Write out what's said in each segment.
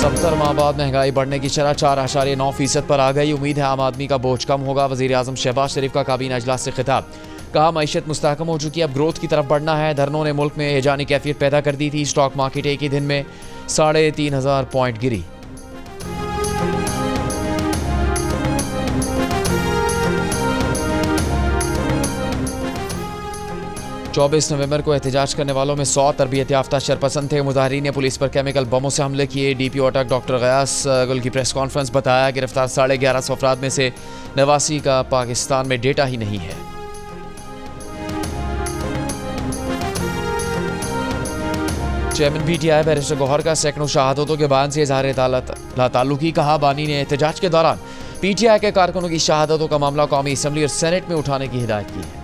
70 माह बाद महंगाई बढ़ने की शरह 4.9% पर आ गई। उम्मीद है आम आदमी का बोझ कम होगा। वज़ीर आज़म शहबाज शरीफ का काबीना इजलास से खिताब। कहा मईशत मुस्तहकम हो चुकी, अब ग्रोथ की तरफ बढ़ना है। धरनों ने मुल्क में हेजानी कैफियत पैदा कर दी थी। स्टॉक मार्केट एक ही दिन में 3,500 पॉइंट गिरी। चौबीस नवंबर को एहतजाज करने वालों में 100 तरबियत याफ्ता शरपसंद थे। मुजाहिरीन ने पुलिस पर केमिकल बमों से हमले किए। DPO अटक डॉक्टर गयास गुल की प्रेस कॉन्फ्रेंस। बताया गिरफ्तार 1150 अफराद में से 89 का पाकिस्तान में डेटा ही नहीं है। चेयरमैन PTI बैरिस्टर गौहर का सैकड़ों शहादतों के बयान से इजहार लाताल्लुकी। कहा बानी ने एहतजाज के दौरान PTI के कारकुनों की शहादतों का मामला कौमी असम्बली और सेनेट में उठाने की हिदायत की है।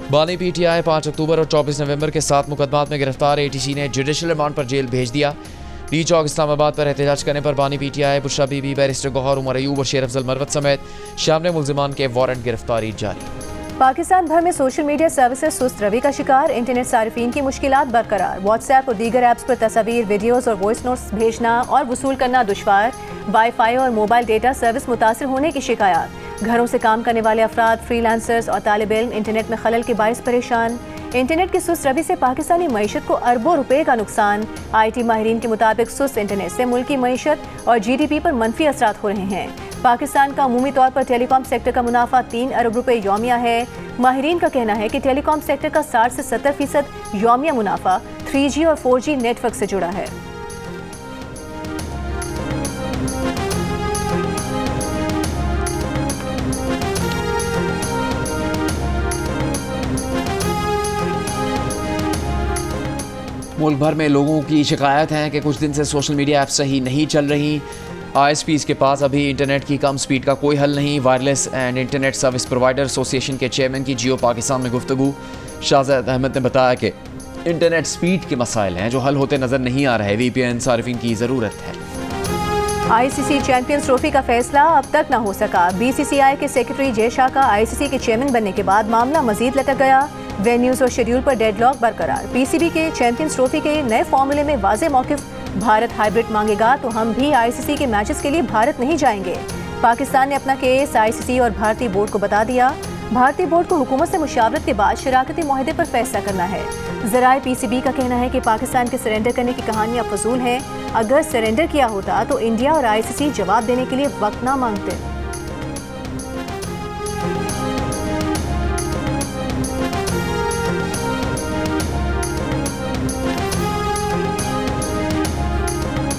बानी PTI 5 अक्टूबर और 24 नवंबर के 7 मुकदमात में गिरफ्तार। ATC ने जुडिशल रिमांड पर जेल भेज दिया। डी चौक इस्लामाबाद पर एहतजाज करने पर बानी PTI, बुशरा बीबी, बैरिस्टर गौहर, उमर अयूब और शेर अफजल मरवत समेत शामिल मुल्जिमान के वारंट गिरफ्तारी जारी। पाकिस्तान भर में सोशल मीडिया सर्विसेज सुस्त रवि का शिकार। इंटरनेट सार्फिन की मुश्किलात बरकरार। व्हाट्सएप और दीगर ऐप्स पर तस्वीर, वीडियोस और वॉइस नोट्स भेजना और वसूल करना दुश्वार। वाईफाई और मोबाइल डेटा सर्विस मुतासर होने की शिकायत। घरों से काम करने वाले अफराद, फ्रीलांसर्स और तालिब इल्म इंटरनेट में खलल के बायस परेशान। इंटरनेट की सुस्त रवि से पाकिस्तानी मईशत को अरबों रुपए का नुकसान। IT माहिरीन के मुताबिक सुस्त इंटरनेट से मुल्की मईशत और GDP पर मनफी असरात हो रहे हैं। पाकिस्तान का अमूमी तौर पर टेलीकॉम सेक्टर का मुनाफा 3 अरब रुपए यौमिया है। माहिरीन का कहना है कि टेलीकॉम सेक्टर का 60 से 70% यौमिया मुनाफा 3G और 4G नेटवर्क से जुड़ा है। मुल्क भर में लोगों की शिकायत है कि कुछ दिन से सोशल मीडिया ऐप सही नहीं चल रही। ISPs के पास अभी इंटरनेट की कम स्पीड का कोई हल नहीं। Wireless and internet service provider association के चेयरमैन की जियो पाकिस्तान में गुफ्तगू। शाहजाद अहमद ने बताया कि इंटरनेट स्पीड के मसाइल हैं जो हल होते नजर नहीं आ रहे। VPN सार्फिन की ज़रूरत है। ICC चैंपियंस ट्रॉफी का फैसला अब तक न हो सका। BCCI के सेक्रेटरी जय शाह का ICC के चेयरमैन बनने के बाद मामला मजीद लटक गया। वेन्यूज और शेड्यूल पर डेडलॉक बरकरार। PCB के चैंपियंस ट्रॉफी के नए फॉर्मूले में वाज़े मौक़िफ़। भारत हाइब्रिड मांगेगा तो हम भी ICC के मैचेस के लिए भारत नहीं जाएंगे। पाकिस्तान ने अपना केस ICC और भारतीय बोर्ड को बता दिया। भारतीय बोर्ड को हुकूमत से मुशावरत के बाद शराकती मुआहदे पर फैसला करना है। ज़राए PCB का कहना है कि पाकिस्तान के सरेंडर करने की कहानियाँ फजूल हैं। अगर सरेंडर किया होता तो इंडिया और ICC जवाब देने के लिए वक्त ना मांगते।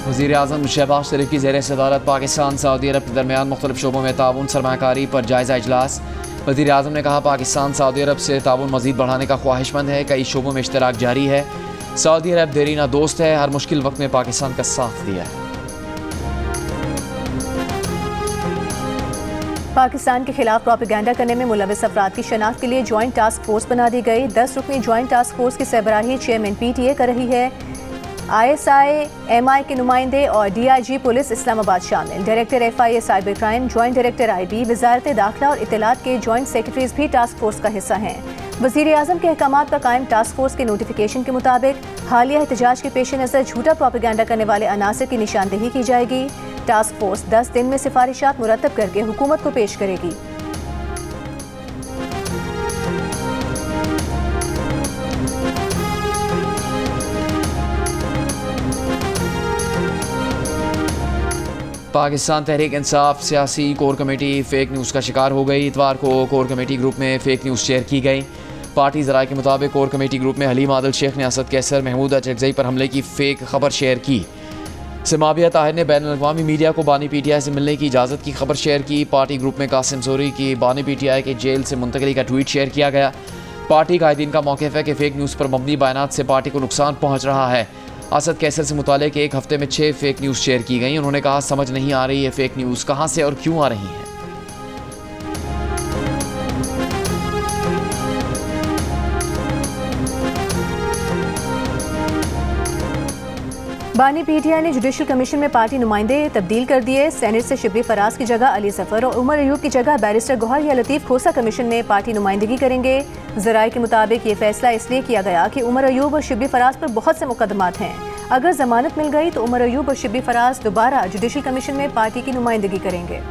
वज़ीर आज़म शहबाज शरीफ की ज़ेर सदारत पाकिस्तान सऊदी अरब के दरमियान मुख्तलिफ शोबों में ताउन सरमाकारी पर जायज़ा इजलास। वज़ीर आज़म ने कहा पाकिस्तान सऊदी अरब से ताउन मज़ीद बढ़ाने का ख्वाहिशमंद है। कई शोबों में इश्तराक जारी है। सऊदी अरब देरीना दोस्त है, हर मुश्किल वक्त में पाकिस्तान का साथ दिया है। पाकिस्तान के खिलाफ प्रोपेगेंडा करने में मुलविस अफराद की शनाख्त के लिए जॉइंट टास्क फोर्स बना दी गई। 10 रुकनी जॉइंट टास्क फोर्स की सरबराही चेयरमैन PTA कर रही है। ISI, MI के नुमाइंदे और DIG पुलिस इस्लामाबाद शामिल। Director FIA cyber crime, joint director IB, वजारत दाखिला और इत्तलात के जॉइंट सेक्रेटरीज भी टास्क फोर्स का हिस्सा हैं। वज़ीर आज़म के अहकामात पर कायम टास्क फोर्स के नोटिफिकेशन के मुताबिक हालिया एहतजाज के पेश नज़र झूठा प्रोपेगेंडा करने वाले अनासर की निशानदेही की जाएगी। टास्क फोर्स 10 दिन में सिफारिशात मुरतब करके हुकूमत को पेश करेगी। पाकिस्तान तहरीक इंसाफ सियासी कोर कमेटी फेक न्यूज़ का शिकार हो गई। इतवार को कोर कमेटी ग्रुप में फेक न्यूज़ शेयर की गई। पार्टी ज़राए के मुताबिक कोर कमेटी ग्रुप में हलीम आदिल शेख ने असद कैसर, महमूद अचरजई पर हमले की फेक खबर शेयर की। समाबिया ताहिर ने बैन अवी मीडिया को बानी PTI से मिलने की इजाज़त की खबर शेयर की। पार्टी ग्रुप में कासिम जोरी की बानी PTI के जेल से मुंतकली का ट्वीट शेयर किया गया। पार्टी कायदीन का मौक़िफ़ है कि फेक न्यूज़ पर मबनी बयानात से पार्टी को नुकसान पहुँच रहा है। असद कैसर से मुतालिक एक हफ्ते में 6 फेक न्यूज़ शेयर की गई। उन्होंने कहा समझ नहीं आ रही है फेक न्यूज़ कहाँ से और क्यों आ रही है। बानी पीटीआई ने जुडिशल कमीशन में पार्टी नुमाइंदे तब्दील कर दिए। सेनेट से शिब्बी फराज की जगह अली सफर और उमर अयूब की जगह बैरिस्टर गौहर या लतीफ़ खोसा कमीशन में पार्टी नुमाइंदगी करेंगे। ज़राए के मुताबिक ये फैसला इसलिए किया गया कि उमर अयूब और शिब्बी फराज पर बहुत से मुकदमात हैं। अगर जमानत मिल गई तो उमर अयूब और शिब्बी फराज दोबारा जुडिशल कमीशन में पार्टी की नुमाइंदगी करेंगे।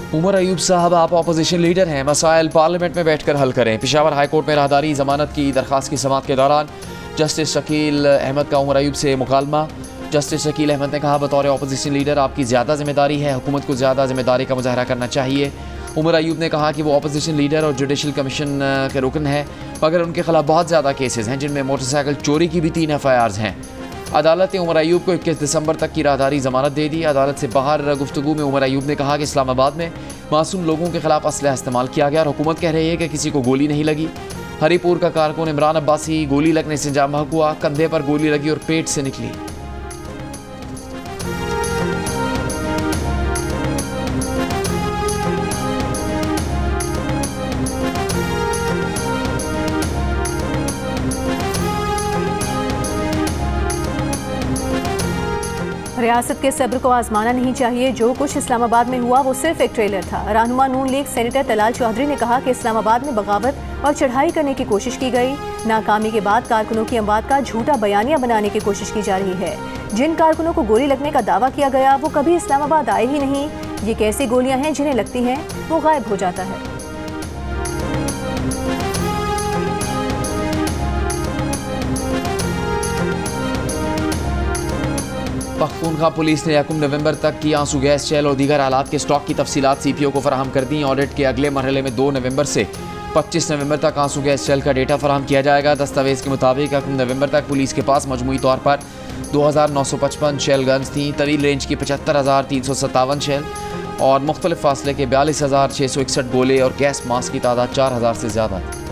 उमर अयूब साहब, आप अपोजिशन लीडर हैं, मसाइल पार्लियामेंट में बैठकर हल करें। पेशावर हाई कोर्ट में राहदारी जमानत की दरख्वास्त की समाअत के दौरान जस्टिस शकील अहमद का उमर अयूब से मुकालमा। जस्टिस शकील अहमद ने कहा, बतौर अपोजिशन लीडर आपकी ज़्यादा जिम्मेदारी है, हुकूमत को ज़्यादा जिम्मेदारी का मुजाहरा करना चाहिए। उमर अयूब ने कहा कि वो अपोजिशन लीडर और जुडिशल कमीशन के रुकन है, मगर उनके खिलाफ बहुत ज़्यादा केसेस हैं, जिनमें मोटरसाइकिल चोरी की भी 3 FIRs हैं। अदालत ने उमर अयूब को 21 दिसंबर तक की राहदारी जमानत दे दी। अदालत से बाहर गुफ्तगू में उमर अयूब ने कहा कि इस्लामाबाद में मासूम लोगों के खिलाफ असलहा इस्तेमाल किया गया और हुकूमत कह रही है कि किसी को गोली नहीं लगी। हरीपुर का कारकुन इमरान अब्बासी गोली लगने से जाम बहक हुआ, कंधे पर गोली लगी और पेट से निकली। रियासत के सब्र को आजमाना नहीं चाहिए। जो कुछ इस्लामाबाद में हुआ वो सिर्फ एक ट्रेलर था। रहनुमा नून लीग सेनेटर तलाल चौधरी ने कहा कि इस्लामाबाद में बगावत और चढ़ाई करने की कोशिश की गई। नाकामी के बाद कारकुनों की अमवात का झूठा बयानिया बनाने की कोशिश की जा रही है। जिन कारकुनों को गोली लगने का दावा किया गया वो कभी इस्लामाबाद आए ही नहीं। ये कैसी गोलियां हैं जिन्हें लगती हैं वो गायब हो जाता है। पख्तूनख्वा पुलिस ने 1 नवंबर तक की आंसू गैस शैल और दीगर आलात के स्टॉक की तफसीलात CPO को फराहम कर दी। ऑडिट के अगले मरहले में 2 नवंबर से 25 नवंबर तक आंसू गैस शैल का डेटा फराहम किया जाएगा। दस्तावेज के मुताबिक 1 नवंबर तक पुलिस के पास मजमूई तौर पर 2955 शेल गन्स थी, तवील रेंज की 75,357 शेल और मुख्तलिफ फासले के 42,661 गोले और गैस मास्क की तादाद 4,000 से ज़्यादा थी।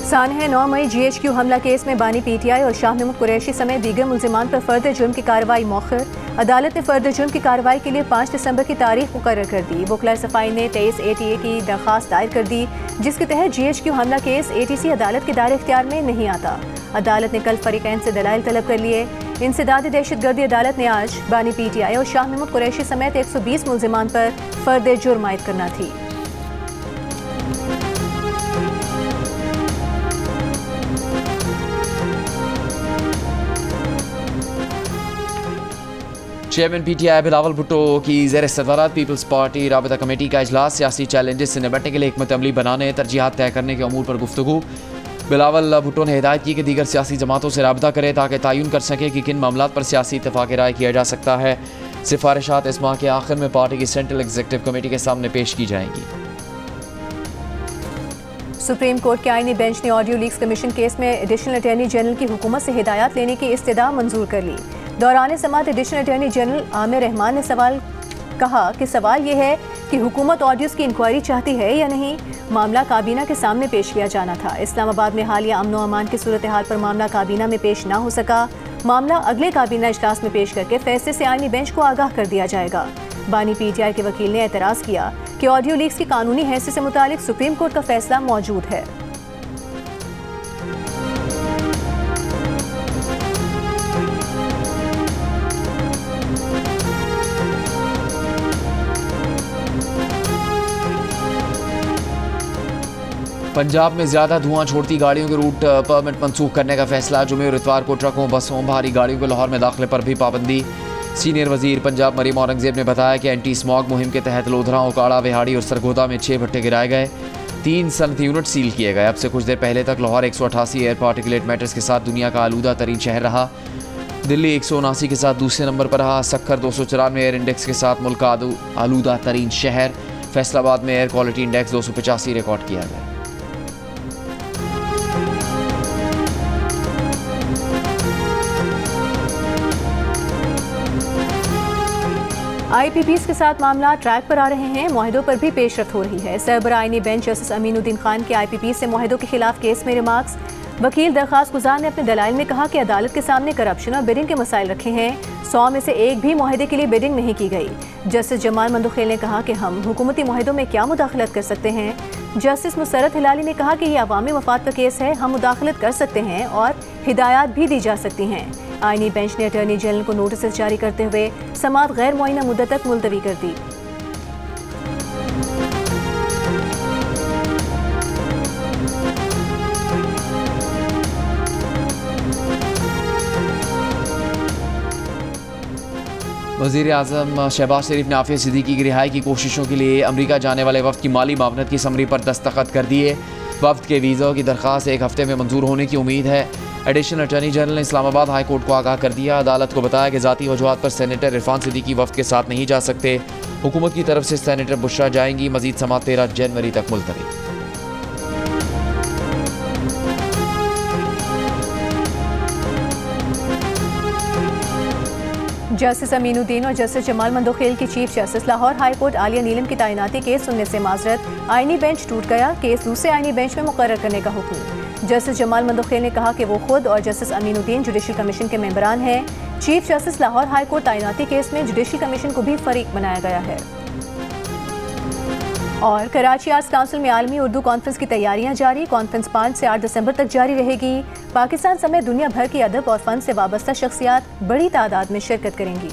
सानह 9 मई GHQ हमला केस में बानी PTI और शाह महमूद कुरैशी समेत दीगर मुल्जिमान पर फर्द जुर्म की कार्रवाई मौखर। अदालत ने फर्द जुर्म की कार्रवाई के लिए 5 दिसंबर की तारीख मुकर्रर कर दी। वकला सफाई ने 23 ATA की दरख्वास्त दायर कर दी, जिसके तहत GHQ हमला केस ATC अदालत के दायरे इख्तियार में नहीं आता। अदालत ने कल फरीकैन से दलाइल तलब कर लिए। इंसदाद दहशतगर्दी अदालत ने आज बानी PTI और शाह महमूद कुरैशी समेत 120 मुल्जिमान पर फर्द जुर्म आयद करना थी। चेयरमैन PTI बिलावल भुट्टो की ज़ेर सदारत पीपल्स पार्टी राबता कमेटी का इजलास सियासी चैलेंजेस से निपटने के लिए हिकमत अमली बनाने, तरजीहात तय करने के अमूर पर गुफ्तगू। बिलावल भुट्टो ने हिदायत की कि दीगर सियासी जमातों से राबता करे ताकि तयन कर सके कि किन मामलात पर सियासी इत्तफाक़ राय किया जा सकता है। सिफारिशात इस माह के आखिर में पार्टी की सेंट्रल एग्जीक्यूटिव कमेटी के सामने पेश की जाएंगी। सुप्रीम कोर्ट के आईनी बेंच ने ऑडियो लीक्स कमीशन केस में एडिशनल अटॉर्नी जनरल की हुकूमत से हिदायत लेने की इस्तदा मंजूर कर ली। दौरान समाअत additional attorney general Amir Rahman ने कहा कि सवाल ये है कि हुकूमत ऑडियोज़ की इंक्वायरी चाहती है या नहीं। मामला काबीना के सामने पेश किया जाना था। इस्लामाबाद में हालिया अमन व अमान की सूरत हाल पर मामला काबीना में पेश ना हो सका। मामला अगले काबीना इजलास में पेश करके फैसले से आईनी बेंच को आगाह कर दिया जाएगा। बानी PTI के वकील ने एतराज़ किया कि ऑडियो लीक्स की कानूनी हैसियत से मुतालिक सुप्रीम कोर्ट का फैसला मौजूद है। पंजाब में ज़्यादा धुआं छोड़ती गाड़ियों के रूट परमिट मनसूख करने का फैसला। जुमे और इतवार को ट्रकों, बसों, भारी गाड़ियों के लाहौर में दाखिले पर भी पाबंदी। सीनियर वजीर पंजाब मरीम औरंगजेब ने बताया कि एंटी स्मॉग मुहिम के तहत लोधरा, ओकाड़ा, विहाड़ी और सरगोदा में 6 भट्टे गिराए गए, 3 सनती यूनिट सील किए गए। अब से कुछ देर पहले तक लाहौर 188 एयर पार्टिकुलेट मैटर्स के साथ दुनिया का आलूदा तरीन शहर रहा। दिल्ली 179 के साथ दूसरे नंबर पर रहा। सक्खर 294 एयर इंडेक्स के साथ मुल्क का आलूदा तरीन शहर। फैसलाबाद में एयर क्वालिटी इंडेक्स 285 रिकॉर्ड किया गया। IPPs के साथ मामला ट्रैक पर आ रहे हैं। मुआहदों पर भी पेशरफ्त हो रही है। सरबराह आईनी बेंच जस्टिस अमीनुद्दीन खान के IPP से मुआहदों के खिलाफ केस में रिमार्क्स। वकील दरख्वास्त गुजार ने अपने दलाइल में कहा कि अदालत के सामने करप्शन और बिडिंग के मसाइल रखे हैं। 100 में से एक भी मुआहदे के लिए बिडिंग नहीं की गई। जस्टिस जमाल मंदोखेल ने कहा कि हम हुकूमती मुआहदों में क्या मुदाखलत कर सकते हैं। जस्टिस मुसरत हिलाली ने कहा कि यह अवामी मफाद का केस है, हम मुदाखलत कर सकते हैं और हिदायत भी दी जा सकती हैं। आईनी बेंच ने अटॉर्नी जनरल को नोटिस जारी करते हुए समाअत गैर मुअय्यना मुद्दत तक मुलतवी कर दी। वज़ीर-ए-आज़म शहबाज शरीफ ने आफिया सिद्दीकी की रिहाई की कोशिशों के लिए अमरीका जाने वाले वफ़द की माली मावनत की समरी पर दस्तखत कर दिए। वफ़द के वीज़ा की दरख्वास्त 1 हफ्ते में मंजूर होने की उम्मीद है। एडिशनल अटॉर्नी जनरल ने इस्लामाबाद हाई कोर्ट को आगाह कर दिया। अदालत को बताया कि ज़ाती वजूहात पर सेनेटर इरफान सिद्दीकी वफ़द के साथ नहीं जा सकते। हुकूमत की तरफ से सेनेटर बुशरा जाएंगी। मज़ीद समाअत 13 जनवरी तक मुलतवी। जस्टिस अमीनुद्दीन और जस्टिस जमाल मंदोखेल की chief justice Lahore high court Aalia Neelum की तैनाती केस सुनने से माजरत। आईनी बेंच टूट गया, केस दूसरे आईनी बेंच में मुकर्रर करने का हुक्म। जस्टिस जमाल मंदोखेल ने कहा कि वो खुद और जस्टिस अमीनुद्दीन जुडिशल कमीशन के मेंबरान हैं। Chief justice Lahore high court तैनाती केस में जुडिशल कमीशन को भी फरीक बनाया गया है। और कराची आर्ट्स काउंसिल में आलमी उर्दू कॉन्फ्रेंस की तैयारियां जारी। कॉन्फ्रेंस 5 से 8 दिसंबर तक जारी रहेगी। पाकिस्तान समेत दुनिया भर की अदब और फन से वाबस्ता शख्सियात बड़ी तादाद में शिरकत करेंगी।